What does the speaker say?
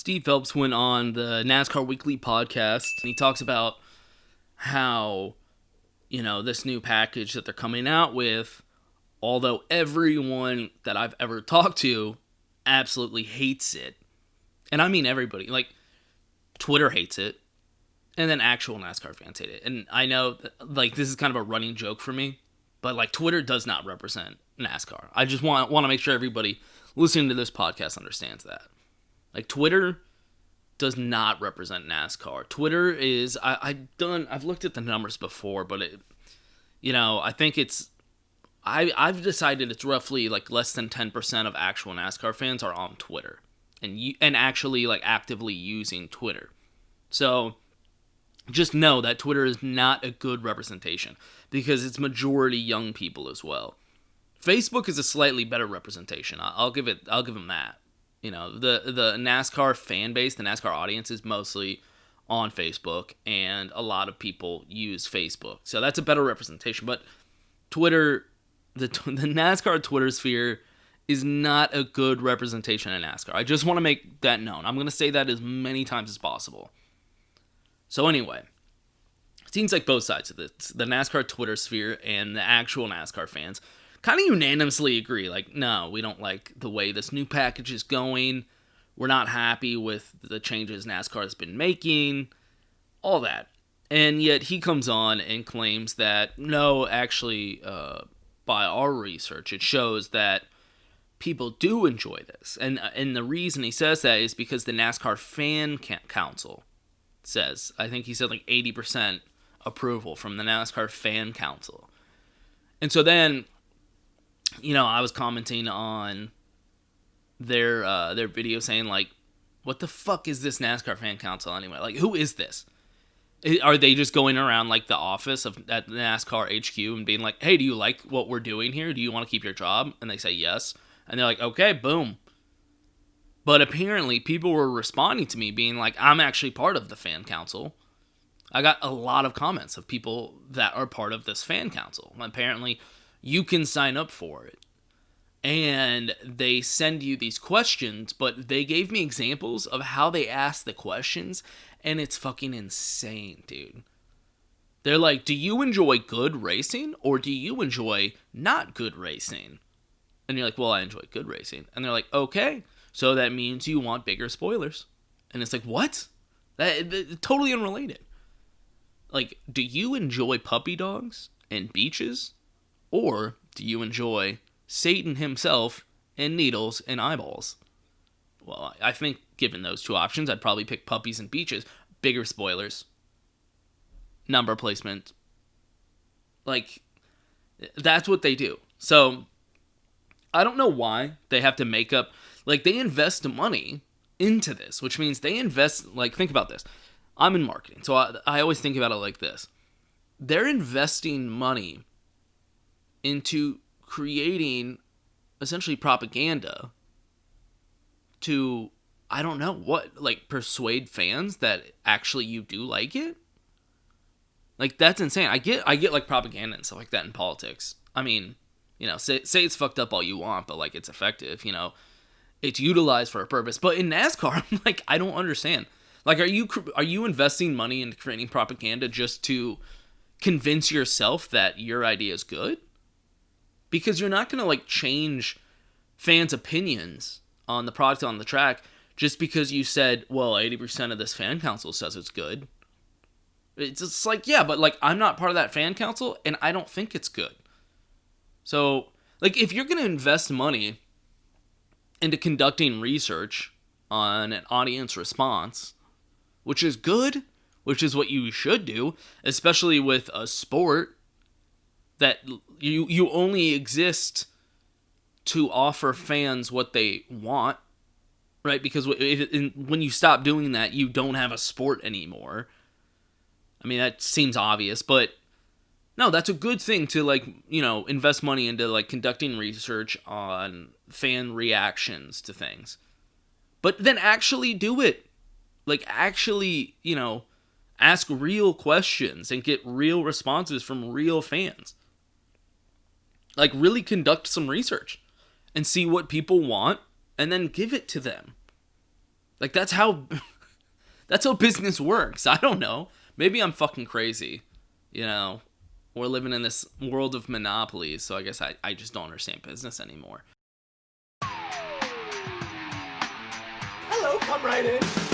Steve Phelps went on the NASCAR Weekly podcast, and he talks about how, this new package that they're coming out with, although everyone that I've ever talked to absolutely hates it. And I mean everybody. Like, Twitter hates it, and then actual NASCAR fans hate it. And I know, this is kind of a running joke for me, but, Twitter does not represent NASCAR. I just want to make sure everybody listening to this podcast understands that. Twitter does not represent NASCAR. Twitter is, I've looked at the numbers before, but I think I've decided it's roughly less than 10% of actual NASCAR fans are on Twitter and actually actively using Twitter. So just know that Twitter is not a good representation because it's majority young people as well. Facebook is a slightly better representation. I'll give them that. The NASCAR fan base, the NASCAR audience is mostly on Facebook, and a lot of people use Facebook. So that's a better representation. But Twitter, the NASCAR Twitter sphere is not a good representation of NASCAR. I just want to make that known. I'm going to say that as many times as possible. So anyway, it seems like both sides of this, the NASCAR Twitter sphere and the actual NASCAR fans, kind of unanimously agree, no, we don't like the way this new package is going. We're not happy with the changes NASCAR has been making, all that. And yet he comes on and claims that, no, actually, by our research, it shows that people do enjoy this. And the reason he says that is because the NASCAR Fan Council says, I think he said 80% approval from the NASCAR Fan Council. And so then, I was commenting on their video saying, what the fuck is this NASCAR Fan Council anyway? Who is this? Are they just going around the office at NASCAR HQ and being like, hey, do you like what we're doing here? Do you want to keep your job? And they say yes. And they're like, okay, boom. But apparently people were responding to me being like, I'm actually part of the Fan Council. I got a lot of comments of people that are part of this Fan Council. Apparently you can sign up for it. And they send you these questions, but they gave me examples of how they ask the questions, and it's fucking insane, dude. They're like, do you enjoy good racing, or do you enjoy not good racing? And you're like, well, I enjoy good racing. And they're like, okay, so that means you want bigger spoilers. And it's like, what? That totally unrelated. Do you enjoy puppy dogs and beaches? Or do you enjoy Satan himself and needles and eyeballs? Well, I think given those two options, I'd probably pick puppies and beaches. Bigger spoilers. Number placement. That's what they do. So, I don't know why they have to make up... they invest money into this, which means they invest... think about this. I'm in marketing, so I always think about it like this. They're investing money into creating essentially propaganda to, I don't know what, persuade fans that actually you do like it. That's insane. I get propaganda and stuff like that in politics. I mean, say it's fucked up all you want, but it's effective, it's utilized for a purpose. But in NASCAR, I'm I don't understand. Are you investing money into creating propaganda just to convince yourself that your idea is good? Because you're not going to change fans' opinions on the product on the track just because you said, well, 80% of this fan council says it's good. It's just yeah, but I'm not part of that fan council and I don't think it's good. So, if you're going to invest money into conducting research on an audience response, which is good, which is what you should do, especially with a sport that you only exist to offer fans what they want, right? Because when you stop doing that, you don't have a sport anymore. I mean, that seems obvious, but no, that's a good thing to invest money into conducting research on fan reactions to things. But then actually do it. Actually, ask real questions and get real responses from real fans. Really conduct some research and see what people want and then give it to them. Like, that's how business works. I don't know. Maybe I'm fucking crazy. You know, we're living in this world of monopolies, so I guess I just don't understand business anymore. Hello, come right in.